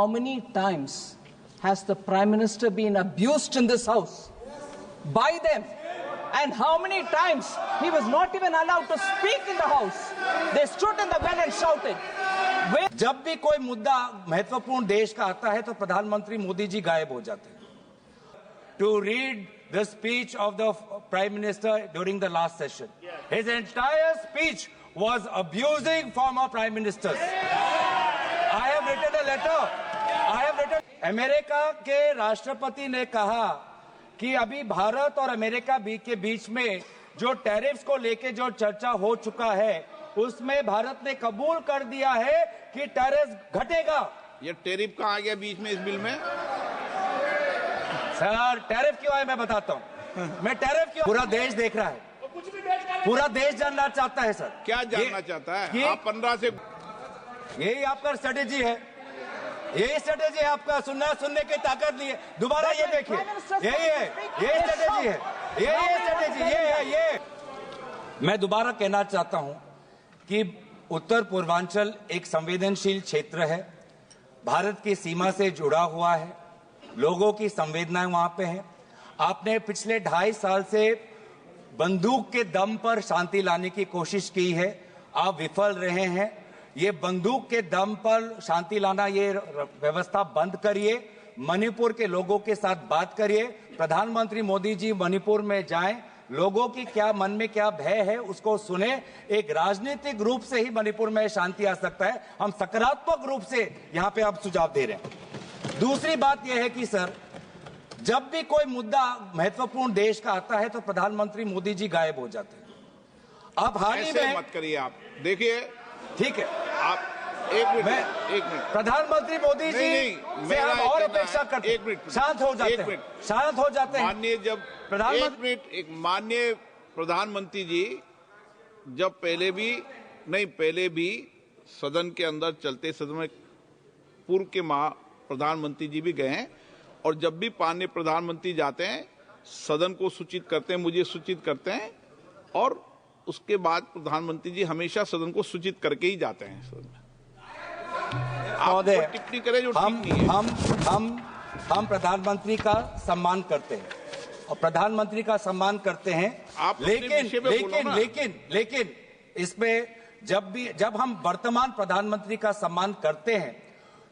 How many times has the Prime Minister been abused in this House by them? And how many times he was not even allowed to speak in the House? They stood in the well and shouted. जब भी कोई मुद्दा महत्वपूर्ण देश का आता है तो प्रधानमंत्री मोदी जी गायब हो जाते हैं. To read the speech of the Prime Minister during the last session, his entire speech was abusing former Prime Ministers. I have written a letter. America के राष्ट्रपति ने कहा कि अभी भारत और अमेरिका के बीच में जो टैरिफ्स को लेके जो चर्चा हो चुका है उसमें भारत ने कबूल कर दिया है कि टैरिफ घटेगा. ये टैरिफ कहाँ आ गया बीच में इस बिल में? सर टैरिफ क्यों है मैं बताता हूँ. मैं टैरिफ क्यों, पूरा देश देख रहा है, पूरा देश जानना चाहता है. सर क्या जानना चाहता है? आप 15 से यही आपका स्ट्रेटेजी है, यही स्ट्रेटेजी है आपका. सुनने की ताकत नहीं है. दोबारा ये देखिए, यही है, यही स्ट्रेटेजी है, यही स्ट्रेटेजी, ये. मैं दोबारा कहना चाहता हूं कि उत्तर पूर्वांचल एक संवेदनशील क्षेत्र है, भारत की सीमा से जुड़ा हुआ है, लोगों की संवेदनाएं वहां पे हैं. आपने पिछले 2.5 साल से बंदूक के दम पर शांति लाने की कोशिश की है, आप विफल रहे हैं. ये बंदूक के दम पर शांति लाना, ये व्यवस्था बंद करिए. मणिपुर के लोगों के साथ बात करिए. प्रधानमंत्री मोदी जी मणिपुर में जाएं, लोगों की क्या मन में क्या भय है उसको सुने. एक राजनीतिक रूप से ही मणिपुर में शांति आ सकता है. हम सकारात्मक रूप से यहां पे आप सुझाव दे रहे हैं. दूसरी बात यह है कि सर जब भी कोई मुद्दा महत्वपूर्ण देश का आता है तो प्रधानमंत्री मोदी जी गायब हो जाते हैं. आप हाल ही में मत करिए. आप देखिए, ठीक है, आप एक मिनट प्रधानमंत्री मोदी जी से हम और अपेक्षा करते हैं. शांत हो जाते हैं, शांत हो जाते हैं. माननीय जब प्रधानमंत्री माननीय प्रधानमंत्री जी जब पहले भी सदन के अंदर चलते सदन में पूर्व के प्रधानमंत्री जी भी गए हैं और जब भी माननीय प्रधानमंत्री जाते हैं सदन को सूचित करते हैं, मुझे सूचित करते हैं और उसके बाद प्रधानमंत्री जी हमेशा सदन को सूचित करके ही जाते हैं. आप टिप्पणी करें जो ठीक नहीं है. हम प्रधानमंत्री का सम्मान करते हैं और प्रधानमंत्री का सम्मान करते हैं. लेकिन इसमें जब हम वर्तमान प्रधानमंत्री का सम्मान करते हैं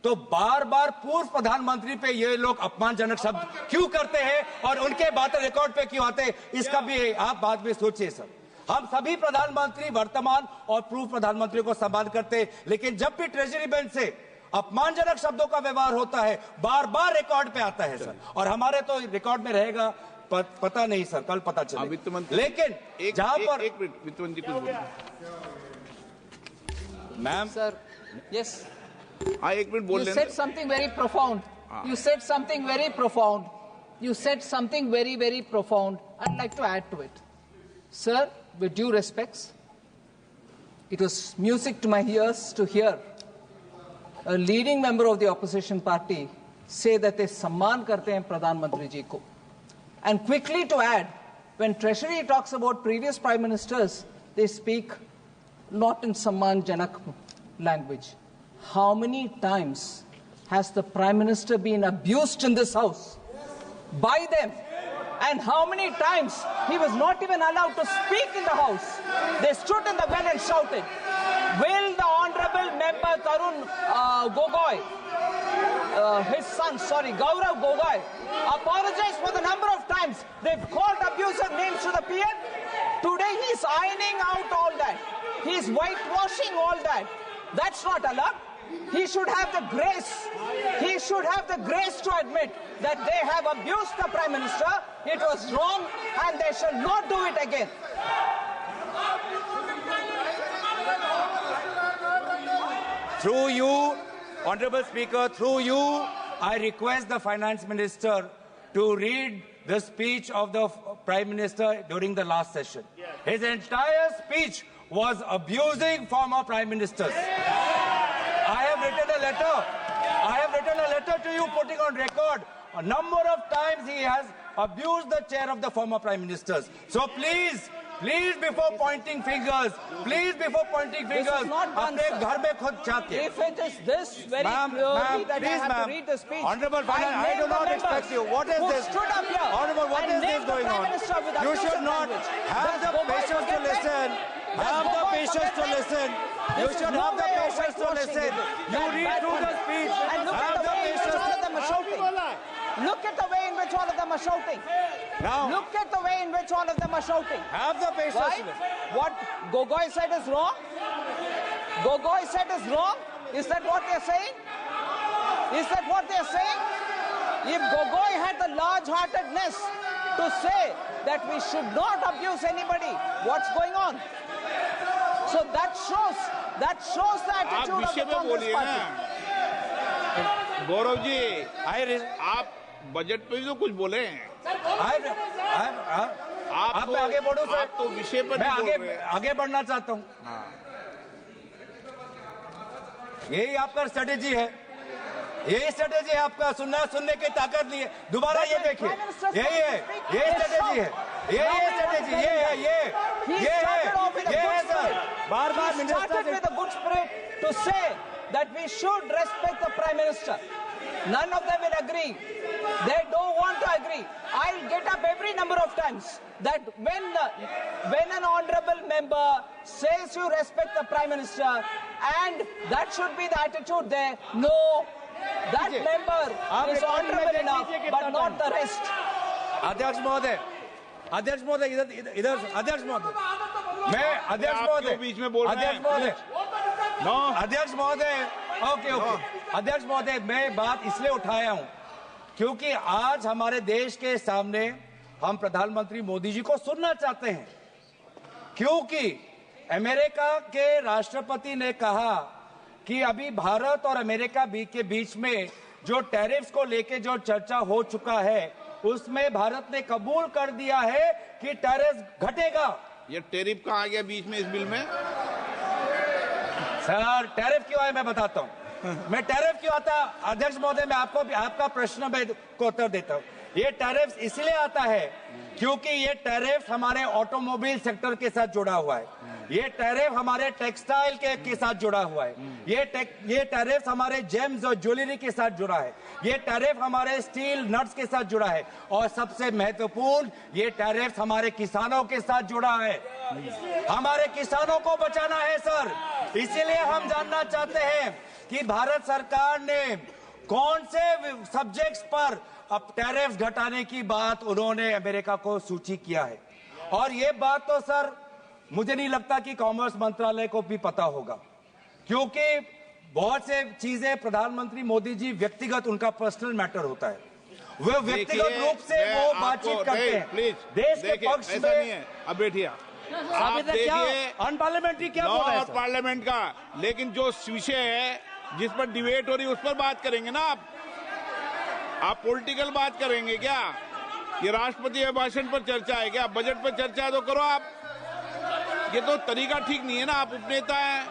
तो बार बार पूर्व प्रधानमंत्री पे ये लोग अपमानजनक शब्द क्यों करते हैं और उनके बातें रिकॉर्ड पे क्यों आते हैं, इसका भी आप बाद में सोचिए. सर हम सभी प्रधानमंत्री वर्तमान और पूर्व प्रधानमंत्री को सम्मान करते हैं, लेकिन जब भी ट्रेजरी बेंच से अपमानजनक शब्दों का व्यवहार होता है बार बार रिकॉर्ड पे आता है. सर और हमारे तो रिकॉर्ड में रहेगा, पता नहीं सर, कल पता चले. लेकिन जहां पर वित्त मंत्री कुछ मैम सर, यस, एक मिनट बोल You said something very profound. You said something very profound. You said something very, very profound. I'd like to add to it. Sir, with due respects, it was music to my ears to hear a leading member of the opposition party say that they सम्मान करते हैं प्रधानमंत्री जी को. And quickly to add, when Treasury talks about previous prime ministers, they speak not in सम्मान जनक language. How many times has the Prime Minister been abused in this House by them? And how many times he was not even allowed to speak in the House? They stood in the well and shouted. Will the Honorable Member Tarun Gogoi, his son, Gaurav Gogoi, apologize for the number of times they've called abusive names to the PM? Today he's ironing out all that. He's whitewashing all that. That's not allowed. He should have the grace. He should have the grace to admit that they have abused the Prime Minister. It was wrong and they shall not do it again. Through you, Honorable Speaker, through you, I request the Finance Minister to read the speech of the Prime Minister during the last session. His entire speech was abusing former Prime Ministers. I have written a letter to you putting on record a number of times he has abused the chair of the former Prime Ministers. So please please before Poynting fingers, not done, अपने sir. घर में खुद झांकिए। If it is this very Ma'am, clearly that I please, have to ma'am. read the speech, Honorable Finance, I name do the not members expect you. What is who this? stood up here Honorable, what and is this named the going Prime on? Minister with You should abusive not language. have Does the Gogoi patience to forget that? listen. Does Have the Gogoi patience forget to that? listen. You This is should no have the way of patience to whitewashing listen. it. You That read bad through the conduct. speech. And look Have at the the way in which patience. all of them are shouting. Look at the way in which all of them are shouting. Now, Look at the way in which all of them are shouting. have the patience. Right? What Gogoi said is wrong? Gogoi said is wrong? Is that what they're saying? Is that what they're saying? If Gogoi had the large-heartedness to say that we should not abuse anybody, what's going on? So that shows the आप attitude of विषय the में Congress बोलिए ना party. Gaurav ji, आप budget पे भी तो कुछ बोले हैं। आप मैं आगे बढ़ूं सर? आप तो विषय पर मैं नहीं बोल रहे हैं। आगे बढ़ना चाहता हूं। यही आपका स्ट्रेटेजी है, यही स्ट्रेटेजी है आपका। सुनने की ताकत नहीं है। दोबारा ये देखिए, यही है, यही स्ट्रेटेजी है, यही स्ट्रेटेजी, ये है sir. Bar He started minister with a good spirit to say that we should respect the Prime Minister. None of them will agree. They don't want to agree. I'll get up every number of times that when an honorable member says you respect the Prime Minister, and that should be the attitude there. No, that member is honorable enough, but not the rest. अध्यक्ष महोदय, इधर अध्यक्ष महोदय, मैं अध्यक्ष महोदय बीच में बोल रहे हैं। अध्यक्ष महोदय, नो अध्यक्ष महोदय, ओके अध्यक्ष महोदय, मैं बात इसलिए उठाया हूं क्योंकि आज हमारे देश के सामने हम प्रधानमंत्री मोदी जी को सुनना चाहते हैं, क्योंकि अमेरिका के राष्ट्रपति ने कहा कि अभी भारत और अमेरिका के बीच में जो टैरिफ्स को लेके जो चर्चा हो चुका है, उसमें भारत ने कबूल कर दिया है कि टैरिफ घटेगा। ये टैरिफ कहाँ आ गया बीच में इस बिल में? सर टैरिफ क्यों आया मैं बताता हूं। मैं टैरिफ क्यों आता, अध्यक्ष महोदय, मैं आपको आपका प्रश्न में को उत्तर देता हूं। ये टैरिफ इसलिए आता है क्योंकि ये टैरिफ हमारे ऑटोमोबाइल सेक्टर के साथ जुड़ा हुआ है, ये टैरिफ हमारे टेक्सटाइल के साथ जुड़ा हुआ है, ये टैरिफ हमारे जेम्स और ज्वेलरी के साथ जुड़ा है, ये टैरिफ हमारे स्टील नट्स के साथ जुड़ा है, और सबसे महत्वपूर्ण ये टैरिफ हमारे किसानों के साथ जुड़ा है। हमारे किसानों को बचाना है सर, इसीलिए हम जानना चाहते हैं कि भारत सरकार ने कौन से सब्जेक्ट्स पर अब टैरिफ घटाने की बात उन्होंने अमेरिका को सूची किया है। और ये बात तो सर मुझे नहीं लगता कि कॉमर्स मंत्रालय को भी पता होगा, क्योंकि बहुत से चीजें प्रधानमंत्री मोदी जी व्यक्तिगत उनका पर्सनल मैटर होता है, वो व्यक्तिगत रूप से वो बातचीत करते हैं। देश के पक्ष में नहीं है। अब बैठिए, आप देखिए अनपार्लियामेंट्री क्या बोल रहे हैं पार्लियामेंट का, लेकिन जो विषय है जिस पर डिबेट हो रही है उस पर बात करेंगे ना। आप पॉलिटिकल बात करेंगे क्या? ये राष्ट्रपति अभिभाषण पर चर्चा है क्या? बजट पर चर्चा तो करो आप। ये तो तरीका ठीक नहीं है ना, आप उपनेता हैं।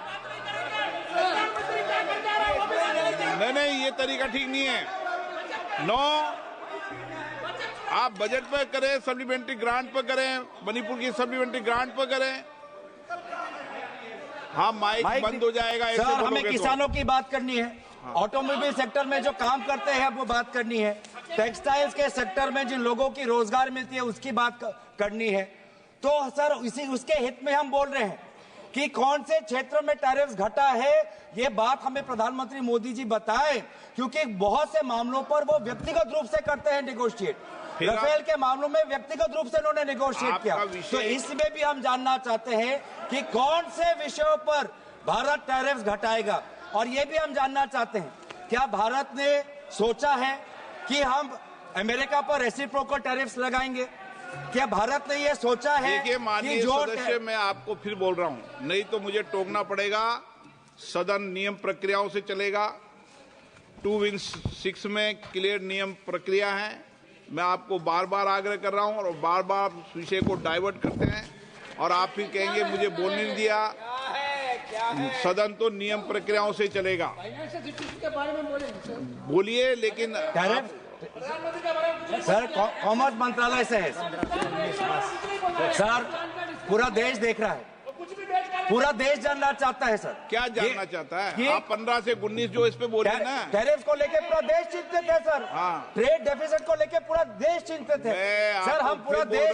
नहीं, ये तरीका ठीक नहीं है। नो, आप बजट पर करें, सप्लीमेंट्री ग्रांट पर करें, मणिपुर की सप्लीमेंट्री ग्रांट पर करें। हाँ, माइक बंद हो जाएगा। सर हमें किसानों की बात करनी है, ऑटोमोबाइल सेक्टर में जो काम करते हैं वो बात करनी है, टेक्सटाइल्स के सेक्टर में जिन लोगों की रोजगार मिलती है उसकी बात करनी है। तो सर उसके हित में हम बोल रहे हैं कि कौन से क्षेत्र में टैरिफ घटा है, ये बात हमें प्रधानमंत्री मोदी जी बताएं, क्योंकि बहुत से मामलों पर वो व्यक्तिगत रूप से करते हैं निगोशिएट। राफेल के मामलों में व्यक्तिगत रूप से उन्होंने निगोशिएट किया, तो इसमें भी हम जानना चाहते हैं कि कौन से विषयों पर भारत टैरिफ घटाएगा। और ये भी हम जानना चाहते हैं, क्या भारत ने सोचा है कि हम अमेरिका पर रेसिप्रोकल टैरिफ्स लगाएंगे? क्या भारत ने ये सोचा है? देखिए माननीय सदस्य, मैं आपको फिर बोल रहा हूं, नहीं तो मुझे टोकना पड़ेगा। सदन नियम प्रक्रियाओं से चलेगा, 2-6 में क्लियर नियम प्रक्रिया है। मैं आपको बार बार आग्रह कर रहा हूं और बार बार विषय को डाइवर्ट करते हैं और आप फिर कहेंगे मुझे बोलने नहीं दिया। सदन तो नियम प्रक्रियाओं से चलेगा। बोलिए, लेकिन सर कॉमर्स मंत्रालय से है सर। पूरा देश देख रहा है, पूरा देश जानना चाहता है सर। क्या जानना चाहता है? आप 15 से 19 जो इस पे बोले ना, टैरिफ को लेके पूरा देश चिंतित है सर। हाँ। ट्रेड डेफिसिट को लेके पूरा देश चिंतित है सर। हम पूरा देश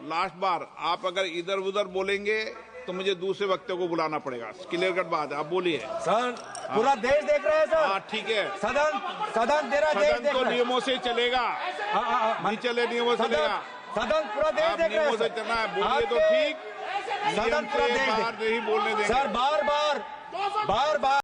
लास्ट बार आप अगर इधर उधर बोलेंगे तो मुझे दूसरे वक्तव्य को बुलाना पड़ेगा। क्लियर कट बात है, आप बोलिए सर। पूरा देश देख रहा है सर। हाँ ठीक है, सदन तेरा देश देख रहा है। नियमों से चलेगा, नहीं चले नियमों से चलेगा। सदन पूरा देश देख रहा है। नियमों से चलना है, बोलिए तो ठीक। सदन पूरा देश नहीं बोलने देंगे सर। बार बार